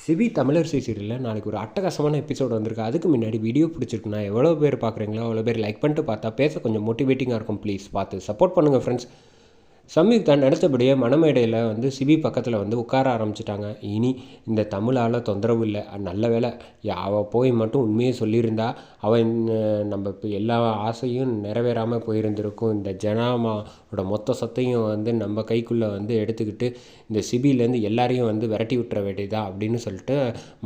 CV Tamilarasi சீரியலில் நாளைக்கு ஒரு அட்டகாசமான எபிசோட் வந்திருக்கு. அதுக்கு முன்னாடி வீடியோ பிடிச்சிருக்குன்னா எவ்வளோ பேர் பார்க்குறீங்களோ அவ்வளோ பேர் லைக் பண்ணிட்டு பார்த்தா பேச கொஞ்சம் மோட்டிவேட்டிங்காக இருக்கும். ப்ளீஸ் பார்த்து சப்போர்ட் பண்ணுங்கள் ஃப்ரெண்ட்ஸ். சம்யுக்தா நினச்சபடியே மணமேடையில் சிபி பக்கத்தில் உட்கார ஆரம்பிச்சிட்டாங்க. இனி இந்த தமிழால் தொந்தரவு இல்லை. நல்ல வேலை அவள் போய் மட்டும் உண்மையை சொல்லியிருந்தா அவன் நம்ம இப்போ எல்லா ஆசையும் நிறைவேறாமல் போயிருந்திருக்கும். இந்த ஜனாமாவோட மொத்த சொத்தையும் நம்ம கைக்குள்ளே எடுத்துக்கிட்டு இந்த சிபிலேருந்து எல்லாரையும் விரட்டி விட்டுற வேண்டியதா அப்படின்னு சொல்லிட்டு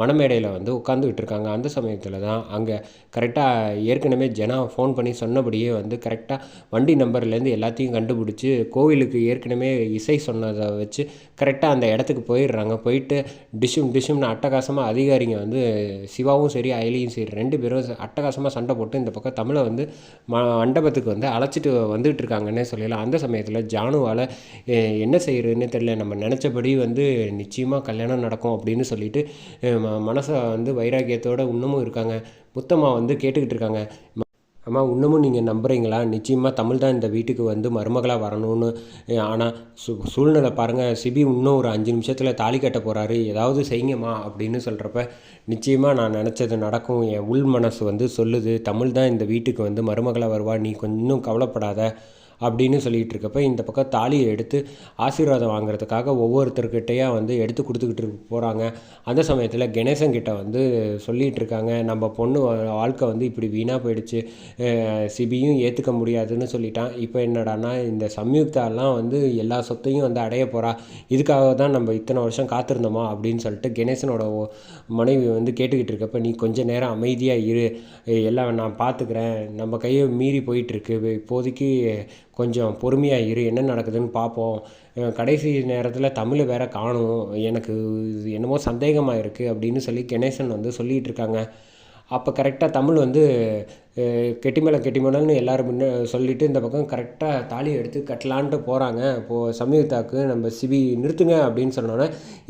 மணமேடையில் உட்காந்துக்கிட்டு இருக்காங்க. அந்த சமயத்தில் தான் அங்கே கரெக்டாக ஏற்கனவே ஜனா ஃபோன் பண்ணி சொன்னபடியே கரெக்டாக வண்டி நம்பர்லேருந்து எல்லாத்தையும் கண்டுபிடிச்சி கோவிலுக்கு ஏற்கனவே இசை சொன்னதை வச்சு கரெக்டாக அந்த இடத்துக்கு போயிடுறாங்க. போயிட்டு டிஷ்ஷும்னு அட்டகாசமாக அதிகாரிங்க சிவாவும் சரி அயலியும் சரி ரெண்டு பேரும் அட்டகாசமாக சண்டை போட்டு இந்த பக்கம் தமிழை மண்டபத்துக்கு அழைச்சிட்டு வந்துகிட்டு இருக்காங்கன்னே சொல்லலாம். அந்த சமயத்தில் ஜானுவால் என்ன செய்கிறதுன்னு தெரியல. நம்ம நினச்சபடி நிச்சயமாக கல்யாணம் நடக்கும் அப்படின்னு சொல்லிட்டு மனசை வைராக்கியத்தோடு இன்னமும் இருக்காங்க. முத்தம்மா கேட்டுக்கிட்டு இருக்காங்க. அம்மா இன்னமும் நீங்கள் நம்புகிறீங்களா? நிச்சயமாக தமிழ் தான் இந்த வீட்டுக்கு மருமகளாக வரணும்னு. ஆனால் சூழ்நிலை பாருங்கள், சிபி இன்னும் ஒரு 5 நிமிஷத்தில் தாலி கட்ட போகிறாரு, ஏதாவது செய்யுங்கம்மா அப்படின்னு சொல்கிறப்ப நிச்சயமாக நான் நினச்சது நடக்கும். என் உள் மனசு சொல்லுது தமிழ் தான் இந்த வீட்டுக்கு மருமகளாக வருவா, நீ கொஞ்சம் கவலைப்படாத அப்படின்னு சொல்லிகிட்டு இருக்கப்ப இந்த பக்கம் தாலியை எடுத்து ஆசீர்வாதம் வாங்குறதுக்காக ஒவ்வொருத்தர்கிட்டையா எடுத்து கொடுத்துக்கிட்டு போகிறாங்க. அந்த சமயத்தில் கணேசன் கிட்ட சொல்லிகிட்டு இருக்காங்க, நம்ம பொண்ணு வாழ்க்கை இப்படி வீணாக போயிடுச்சு, சிபியும் ஏற்றுக்க முடியாதுன்னு சொல்லிட்டான். இப்போ என்னடானா இந்த சம்யுக்தாலாம் எல்லா சொத்தையும் அடைய போகிறா, இதுக்காக தான் நம்ம இத்தனை வருஷம் காத்திருந்தோமா அப்படின்னு சொல்லிட்டு கணேசனோட மனைவி கேட்டுக்கிட்டு இருக்கப்ப நீ கொஞ்சம் நேரம் அமைதியாக இரு, எல்லாம் நான் பார்த்துக்கிறேன், நம்ம கையை மீறி போயிட்டுருக்கு, இப்போதைக்கு கொஞ்சம் பொறுமையாக இரு, என்ன நடக்குதுன்னு பார்ப்போம், கடைசி நேரத்தில் தமிழ் வேற காணும், எனக்கு என்னமோ சந்தேகமாக இருக்குது அப்படின்னு சொல்லி கணேசன் சொல்லிகிட்டு இருக்காங்க. அப்போ கரெக்டாக தமிழ் கெட்டிமேளன்னு எல்லோரும் முன்ன சொல்லிவிட்டு இந்த பக்கம் கரெக்டாக தாலியை எடுத்து கட்டலான்ட்டு போகிறாங்க. இப்போது சம்யுக்தாவுக்கு நம்ம சிபி நிறுத்துங்க அப்படின்னு சொன்னோன்னே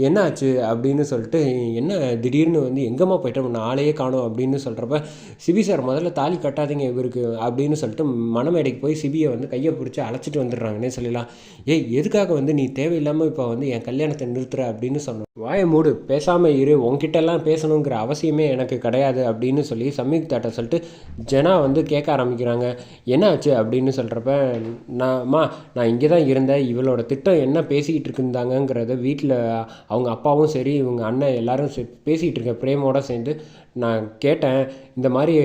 என்ன ஆச்சு அப்படின்னு சொல்லிட்டு, என்ன திடீர்னு எங்கேம்மா போயிட்டோம், நாளையே காணும் அப்படின்னு சொல்கிறப்ப சிபி சார் முதல்ல தாலி கட்டாதீங்க இவருக்கு அப்படின்னு சொல்லிட்டு மணமேடைக்கு போய் சிபியை கையை பிடிச்சி அழைச்சிட்டு வந்துடுறாங்கன்னே சொல்லலாம். ஏய் எதுக்காக நீ தேவையில்லாமல் இப்போ என் கல்யாணத்தை நிறுத்துற அப்படின்னு சொன்னோம். வாயை மூடு, பேசாமல் இரு, உங்ககிட்டலாம் பேசணுங்கிற அவசியமே எனக்கு கிடையாது அப்படின்னு சொல்லி சம்யுக்தாட்ட சொல்லிட்டு ஜனா கேட்க ஆரம்பிக்கிறாங்க. என்ன ஆச்சு அப்படின்னு சொல்கிறப்ப நான் இங்கே தான் இருந்தேன், இவளோட திட்டம் என்ன பேசிக்கிட்டு இருக்குந்தாங்கங்கிறத வீட்டில் அவங்க அப்பாவும் சரி இவங்க அண்ணன் எல்லோரும் பேசிக்கிட்டு இருக்க பிரேமோடு சேர்ந்து நான் கேட்டேன். இந்த மாதிரி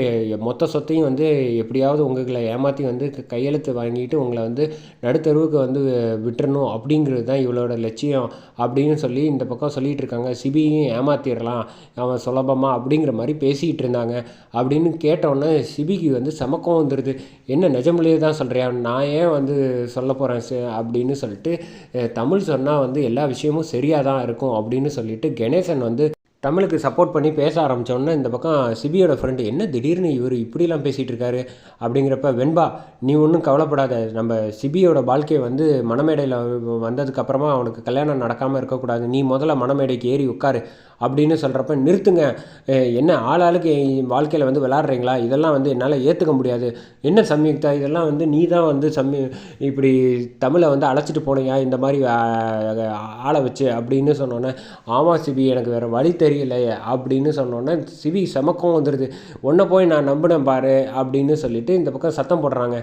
மொத்த சொத்தையும் எப்படியாவது உங்களை ஏமாற்றி கையெழுத்து வாங்கிட்டு உங்களை நடுத்தருவுக்கு விட்டுறணும் அப்படிங்கிறது தான் இவளோட லட்சியம் அப்படின்னு சொல்லி இந்த பக்கம் சொல்லிகிட்டு இருக்காங்க. சிபியும் ஏமாற்றிடலாம் அவன் சுலபமாக அப்படிங்கிற மாதிரி பேசிகிட்டு இருந்தாங்க அப்படின்னு கேட்டோன்னே சிபிக்கு சமக்கம் வந்துடுது. என்ன நிஜமிலேயே தான் சொல்கிறியா, நான் ஏன் சொல்ல போகிறேன் அப்படின்னு சொல்லிட்டு தமிழ் சொன்னால் எல்லா விஷயமும் சரியாக தான் இருக்கும் அப்படின்னு சொல்லிட்டு கணேசன் தமிழுக்கு சப்போர்ட் பண்ணி பேச ஆரம்பித்தோன்னே இந்த பக்கம் சிபியோட ஃப்ரெண்டு என்ன திடீர்னு இவர் இப்படிலாம் பேசிகிட்டு இருக்காரு அப்படிங்கிறப்ப வெண்பா நீ ஒன்றும் கவலைப்படாத, நம்ம சிபியோட வாழ்க்கையை மணமேடையில் வந்ததுக்கப்புறமா அவனுக்கு கல்யாணம் நடக்காமல் இருக்கக்கூடாது, நீ முதல்ல மணமேடைக்கு ஏறி உட்காரு அப்படின்னு சொல்கிறப்ப நிறுத்துங்க, என்ன ஆளாளுக்கு வாழ்க்கையில் விளாட்றீங்களா, இதெல்லாம் என்னால் ஏற்றுக்க முடியாது, என்ன சம்யுக்தா இதெல்லாம் நீ தான் இப்படி தமிழை அழைச்சிட்டு போனியா இந்த மாதிரி ஆளை வச்சு அப்படின்னு சொன்னோன்னே ஆமாம் சிபி எனக்கு வேறு வழி தெரியல அப்படின்னு சொன்னோன்னே சிவி சமக்கம் வந்துடுது. ஒன்றை போய் நான் நம்பினேன் பாரு அப்படின்னு சொல்லிட்டு இந்த பக்கம் சத்தம் போடுறாங்க.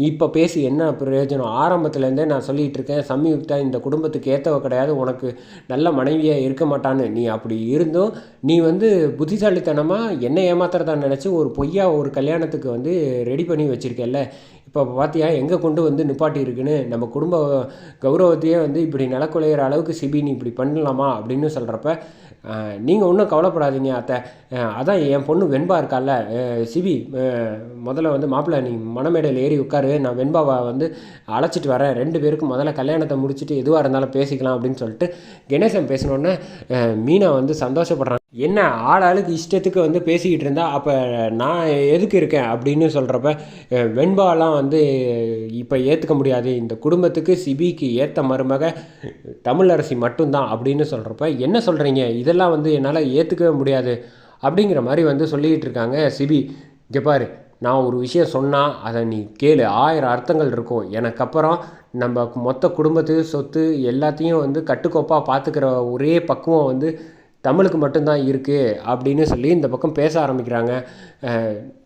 இப்போ பேசி என்ன பிரயோஜனம், ஆரம்பத்துலேருந்தே நான் சொல்லிகிட்டு இருக்கேன் சம்யுக்தா இந்த குடும்பத்துக்கு ஏற்றவ கிடையாது, உனக்கு நல்ல மனைவியாக இருக்க மாட்டான்னு, நீ அப்படி இருந்தும் நீ புத்திசாலித்தனமாக என்ன ஏமாத்துறதா நினச்சி ஒரு பொய்யா ஒரு கல்யாணத்துக்கு ரெடி பண்ணி வச்சுருக்கேல்ல, இப்போ பார்த்தியா எங்கே கொண்டு நிப்பாட்டி இருக்குன்னு, நம்ம குடும்ப கௌரவத்தையே இப்படி நிலக்குலையிற அளவுக்கு சிபி நீ இப்படி பண்ணலாமா அப்படின்னு சொல்கிறப்ப நீங்கள் ஒன்றும் கவலைப்படாதீங்க அத்தை, அதான் என் பொண்ணு வெண்பா இருக்கால சிபி, முதல்ல மாப்பிள்ளை நீ மணமேடையில் ஏறி உட்காரு, நான் வெண்பாவை அழைச்சிட்டு வரேன், 2 பேருக்கும் முதல்ல கல்யாணத்தை முடிச்சுட்டு எதுவாக இருந்தாலும் பேசிக்கலாம் அப்படின்னு சொல்லிட்டு கணேசன் பேசினோன்னே மீனா சந்தோஷப்படுறாங்க. என்ன ஆளாளுக்கு இஷ்டத்துக்கு பேசிக்கிட்டு இருந்தா அப்போ நான் எதுக்கு இருக்கேன் அப்படின்னு சொல்கிறப்ப வெண்பாலாம் இப்போ ஏற்றுக்க முடியாது, இந்த குடும்பத்துக்கு சிபிக்கு ஏற்ற மருமக தமிழரசி மட்டும்தான் அப்படின்னு சொல்கிறப்ப என்ன சொல்கிறீங்க, இதெல்லாம் என்னால் ஏற்றுக்கவே முடியாது அப்படிங்கிற மாதிரி சொல்லிக்கிட்டு இருக்காங்க சிபி. இங்கே பாரு, நான் ஒரு விஷயம் சொன்னால் அதை நீ கேளு, 1000 அர்த்தங்கள் இருக்கும், எனக்கு அப்புறம் நம்ம மொத்த குடும்பத்து சொத்து எல்லாத்தையும் கட்டுக்கோப்பாக பார்த்துக்கிற ஒரே பக்குவம் தமிழுக்கு மட்டும்தான் இருக்குது அப்படின்னு சொல்லி இந்த பக்கம் பேச ஆரம்பிக்கிறாங்க.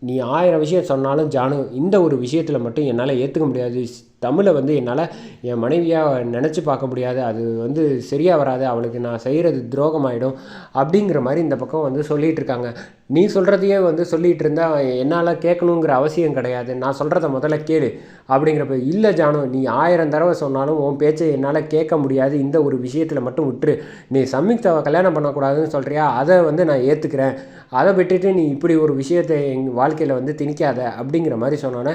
நீ 1000 விஷயம் சொன்னாலும் ஜானு, இந்த ஒரு விஷயத்தில் மட்டும் என்னால் ஏற்றுக்க முடியாது. தமிழை வந்து என்னால் என் மனைவியாக நினச்சி பார்க்க முடியாது. அது வந்து சரியாக வராது. அவளுக்கு நான் செய்கிறது துரோகமாயிடும் அப்படிங்கிற மாதிரி இந்த பக்கம் வந்து சொல்லிகிட்டு இருக்காங்க. நீ சொல்கிறதையே வந்து சொல்லிகிட்டு இருந்தால் என்னால் கேட்கணுங்கிற அவசியம் கிடையாது. நான் சொல்கிறத முதல்ல கேளு அப்படிங்கிறப்ப, இல்லை ஜானு, நீ 1000 தடவை சொன்னாலும் உன் பேச்சை என்னால் கேட்க முடியாது. இந்த ஒரு விஷயத்தில் மட்டும் விட்டுரு. நீ சம்யுக்தாவை கல்யாணம் பண்ணக்கூடாதுன்னு சொல்கிறியா, அதை வந்து நான் ஏற்றுக்கிறேன். அதை விட்டுட்டு நீ இப்படி ஒரு விஷயத்தை எங்கள் வாழ்க்கையில் வந்து திணிக்காத அப்படிங்கிற மாதிரி சொன்னோன்னே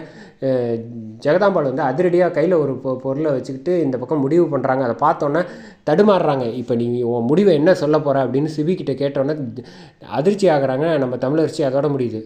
ஜெகதாம்பாள் வந்து அதிரடியாக கையில் ஒரு பொருளை வச்சுக்கிட்டு இந்த பக்கம் முடிவு பண்ணுறாங்க. அதை பார்த்தோன்னே தடுமாறுறாங்க. இப்போ நீ உன் முடிவை என்ன சொல்ல போகிற அப்படின்னு சிபிக்கிட்ட கேட்டோன்னே அதிர்ச்சி ஆகுறாங்க நம்ம தமிழரசி. அதோட முடியுது.